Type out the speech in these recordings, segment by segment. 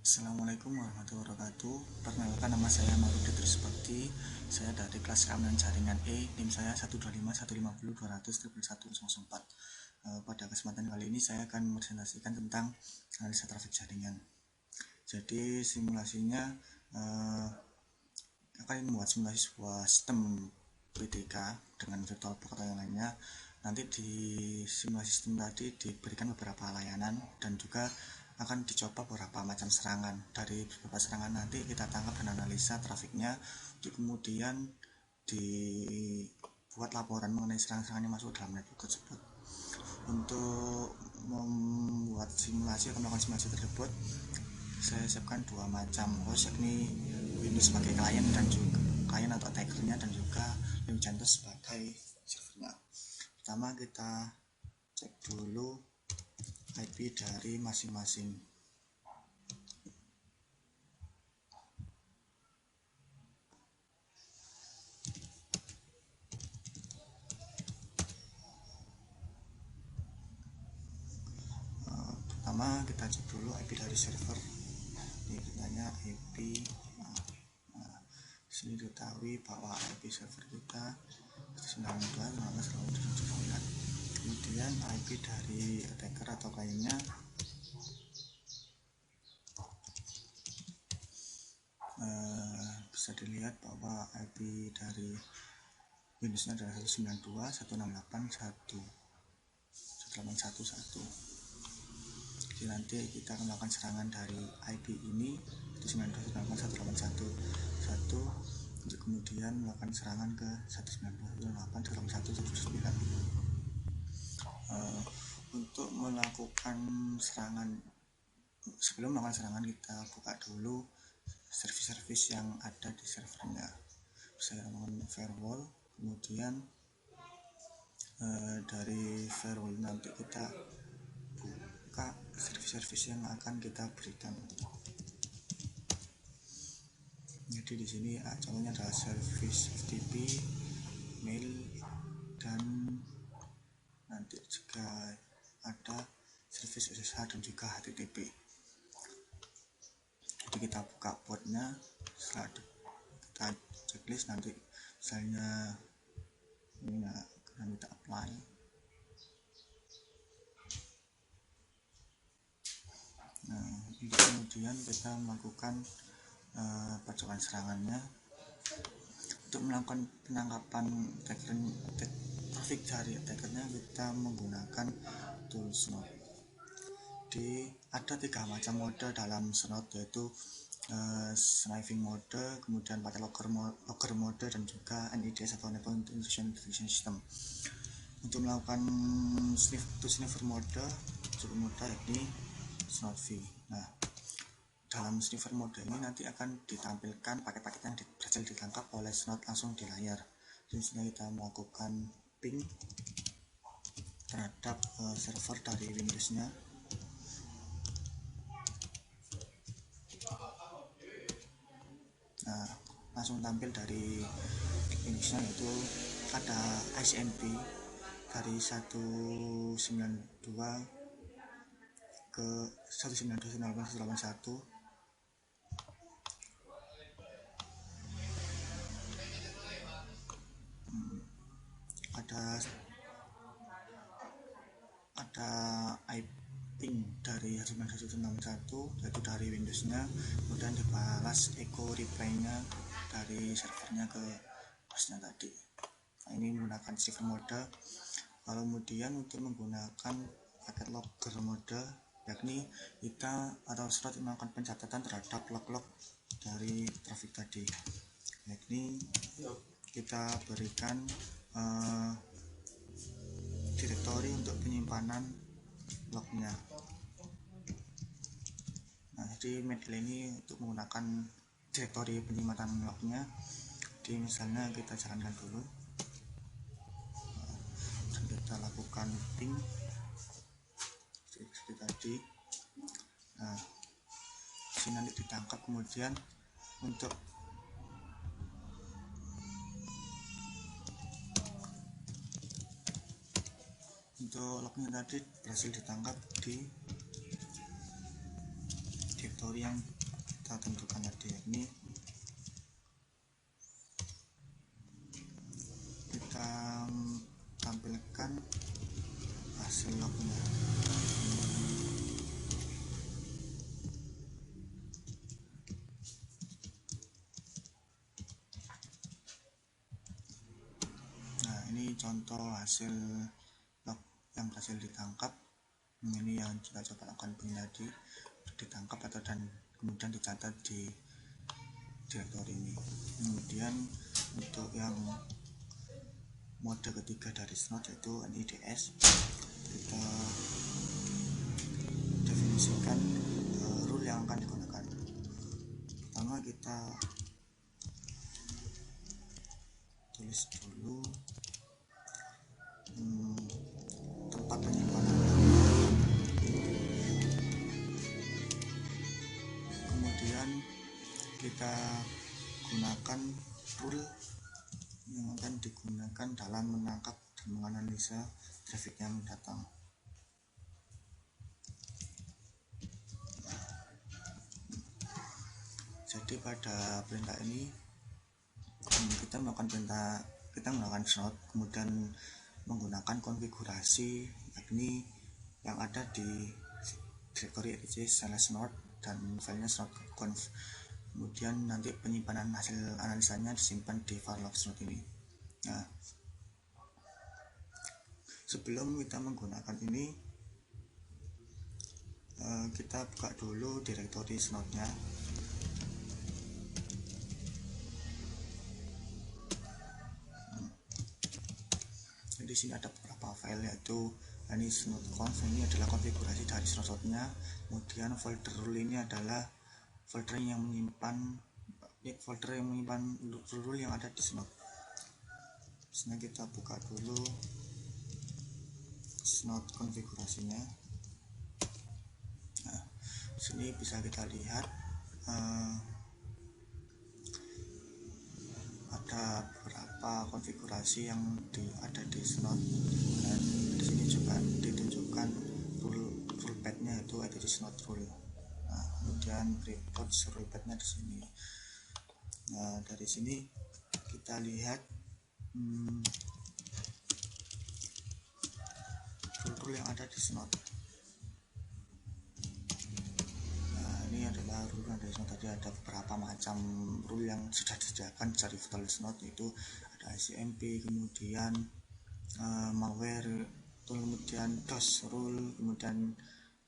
Assalamualaikum warahmatullahi wabarakatuh. Perkenalkan, nama saya Marudi Trisbakti. Saya dari kelas keamanan jaringan E. NIM saya 1251502001104. Pada kesempatan kali ini saya akan mempresentasikan tentang analisa trafik jaringan. Jadi simulasinya akan membuat simulasi sebuah sistem PDK dengan VirtualBox atau yang lainnya. Nanti di simulasi sistem tadi diberikan beberapa layanan dan juga akan dicoba beberapa macam serangan. Dari beberapa serangan nanti kita tangkap dan analisa trafiknya, kemudian dibuat laporan mengenai serangan-serangan yang masuk dalam network tersebut. Untuk membuat simulasi atau melakukan simulasi tersebut, saya siapkan dua macam host, yakni Windows sebagai klien dan juga klien atau attackernya, dan juga Linux sebagai servernya. Pertama kita cek dulu IP dari masing-masing. Pertama kita cek dulu IP dari server. Ini kitanya IP. Sini diketahui bahwa IP server kita 92.168. Kemudian IP dari attacker atau kliennya bisa dilihat bahwa IP dari Windowsnya adalah 192.168.1.1.1. Jadi nanti kita akan melakukan serangan dari IP ini 192.168.1.1 untuk kemudian melakukan serangan ke 192.168.1.1.9. Untuk melakukan serangan, sebelum melakukan serangan kita buka dulu servis-servis yang ada di servernya. Saya menggunakan firewall, kemudian dari firewall nanti kita buka servis-servis yang akan kita berikan. Jadi di sini contohnya adalah service FTP, mail, dan nanti juga ada service SSH dan juga HTTP. Jadi kita buka portnya, setelah kita checklist, nanti misalnya ini akan kita apply. Nah, ini kemudian kita melakukan percobaan serangannya. Untuk melakukan penangkapan traffic dari attackernya, kita menggunakan tool Snort. Ada 3 macam mode dalam Snort, yaitu sniping mode, kemudian pakai logger mode, dan juga NIDS atau Network Intrusion Detection System. Untuk melakukan sniffer mode cukup mudah, yakni Snort V. Nah, dalam sniffer mode ini nanti akan ditampilkan paket-paket yang berhasil ditangkap oleh Snort langsung di layar. Di sini kita melakukan ping terhadap server dari Windows-nya. Nah, langsung tampil dari Windows-nya, yaitu ada ICMP dari 192 ke 192.168.1.1. ada ping dari 192.161, yaitu dari Windows-nya, kemudian dibalas echo reply-nya dari servernya ke hostnya tadi. Nah, ini menggunakan sniffer mode. Kalau kemudian untuk menggunakan paket logger mode, yakni kita atau Snort melakukan pencatatan terhadap log-log dari traffic tadi, yakni kita berikan direktori untuk penyimpanan lognya. Nah, jadi metode ini untuk menggunakan direktori penyimpanan lognya. Jadi misalnya kita jalankan dulu, dan kita lakukan ping seperti tadi. Nah, sini nanti ditangkap. Kemudian untuk lognya tadi berhasil ditangkap di direktori yang kita tentukan tadi. Ini kita tampilkan hasil lognya. Nah, ini contoh hasil log yang berhasil ditangkap. Ini yang kita coba lakukan tadi, ditangkap atau dan kemudian dicatat di direktori ini. Kemudian untuk yang mode ketiga dari snot yaitu NIDS, kita definisikan rule yang akan digunakan. Pertama kita tulis dulu tempat penyimpanan, kemudian kita gunakan rule yang akan digunakan dalam menangkap dan menganalisa traffic yang datang. Jadi pada perintah ini kita melakukan snot, kemudian menggunakan konfigurasi yakni yang ada di directory etc/snot dan filenya snot.conf. Kemudian nanti penyimpanan hasil analisanya disimpan di file log snot ini. Nah, sebelum kita menggunakan ini, kita buka dulu directory snotnya. Di sini ada beberapa file, yaitu ini snot.conf, ini adalah konfigurasi dari snotnya. Kemudian folder rule ini adalah folder yang menyimpan rule yang ada di snot. Sini kita buka dulu snot konfigurasinya. Nah, sini bisa kita lihat ada beberapa konfigurasi yang ada di snot, dan di sini juga ditunjukkan rule padnya, yaitu ada di snot rule. Nah, kemudian report rule padnya di sini. Nah, dari sini kita lihat rule yang ada di snot. Nah, ini adalah rule yang ada di snot. Tadi ada beberapa macam rule yang sudah disediakan dari virtual snot, yaitu ada ICMP, kemudian malware, kemudian DOS rule, kemudian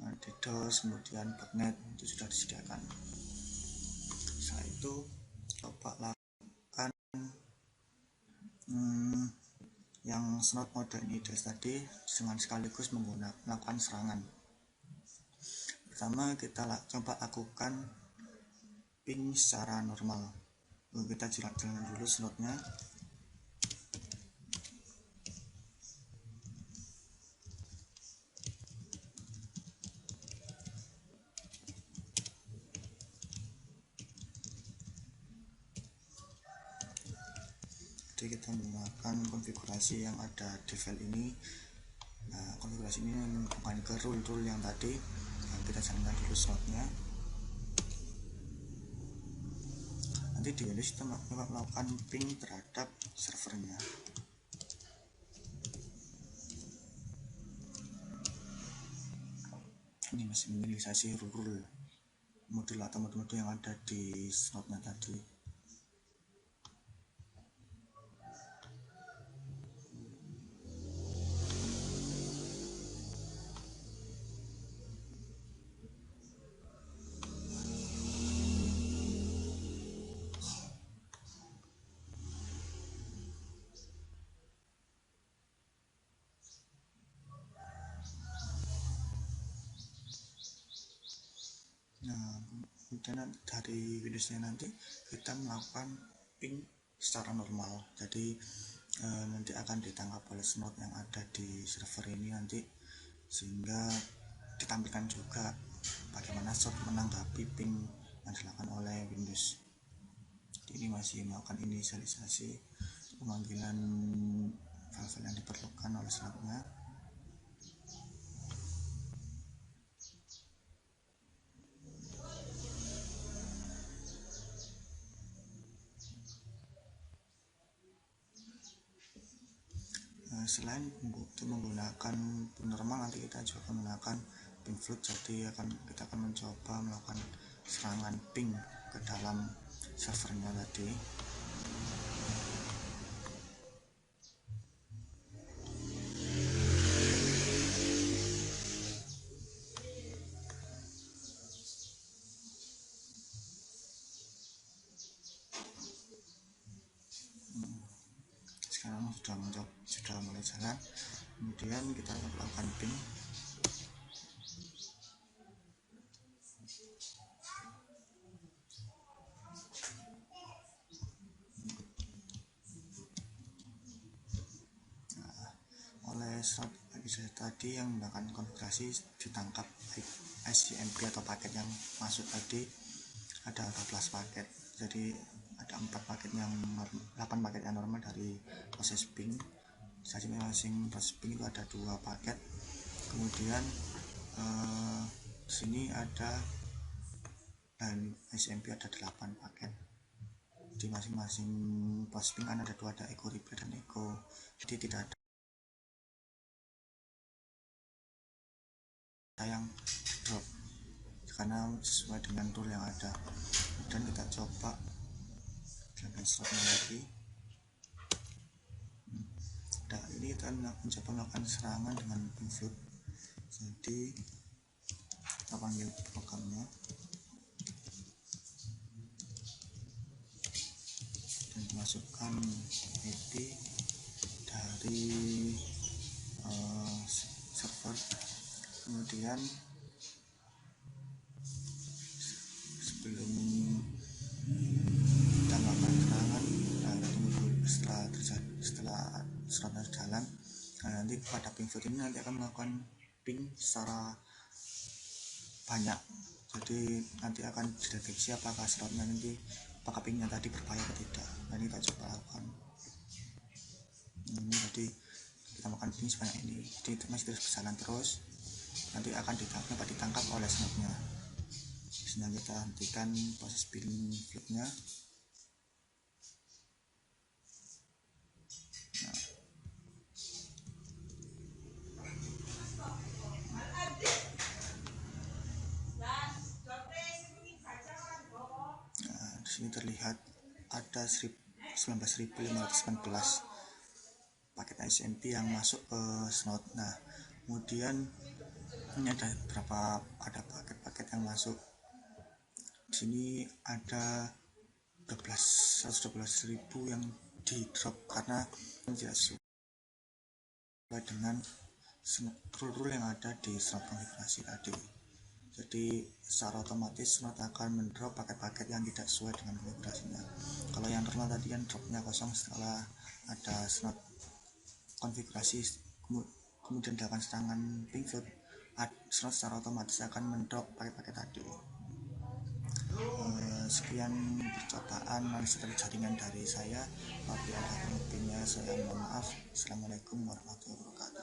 DDoS, kemudian botnet, itu sudah disediakan. Setelah itu coba lakukan yang snot mode NIDS tadi dengan sekaligus melakukan serangan. Pertama kita coba lakukan ping secara normal. Kita jalan dulu snotnya. Jadi kita menggunakan konfigurasi yang ada di file ini. Nah, konfigurasi ini menghubungkan ke rule yang tadi. Nah, kita jalankan dulu snotnya. Nanti di Windows kita melakukan ping terhadap servernya. Ini masih menginisiasi rule modul atau mode-mode yang ada di snotnya tadi. Nah, kemudian dari Windowsnya nanti kita melakukan ping secara normal. Jadi nanti akan ditangkap oleh snot yang ada di server ini nanti, sehingga ditampilkan juga bagaimana snot menanggapi ping yang dilakukan oleh Windows. Jadi ini masih melakukan inisialisasi pemanggilan file-file yang diperlukan oleh snotnya. Selain untuk menggunakan ping normal, nanti kita juga akan menggunakan ping float. Jadi kita akan mencoba melakukan serangan ping ke dalam servernya tadi. Sekarang sudah mulai jalan. Kemudian kita lakukan ping. Oleh slot tadi yang melakukan konfigurasi ditangkap ICMP atau paket yang masuk tadi ada 14 paket. Jadi ada 8 paket yang normal dari proses ping. Jadi masing proses ping itu ada 2 paket. Kemudian sini ada dan ICMP ada 8 paket. Di masing-masing proses ping kan ada 2, ada echo replay dan echo. Jadi tidak ada yang drop karena sesuai dengan tool yang ada. Dan kita coba dengan slotnya lagi. Nah, ini kita mencoba melakukan serangan dengan ping float. Jadi kita panggil programnya dan dimasukkan IP dari server. Kemudian sebelum kita melakukan serangan, tunggu setelah slotnya jalan. Nanti pada ping float ini nanti akan melakukan ping secara banyak. Jadi nanti akan dideteksi apakah slotnya nanti apakah pingnya tadi berbahaya atau tidak. Nah, ini kita coba lakukan. Ini jadi kita makan ping sebanyak ini. Jadi masih terus berjalan terus. Nanti akan dapat ditangkap oleh slotnya. Sekarang kita hentikan proses ping floatnya. Di sini terlihat ada 19.519 paket ICMP yang masuk ke slot. Nah, kemudian ini ada paket-paket yang masuk. Di sini ada 112.000 yang di drop karena tidak sesuai dengan rule yang ada di slot konfigurasi tadi. Jadi secara otomatis slot akan mendrop paket-paket yang tidak sesuai dengan konfigurasinya. Kalau yang normal tadi kan dropnya kosong, setelah ada slot konfigurasi kemudian dilakukan serangan ping float, slot secara otomatis akan mendrop paket-paket tadi. Sekian percobaan monitor jaringan dari saya. Apabila ada lebihnya saya mohon maaf. Assalamualaikum warahmatullahi wabarakatuh.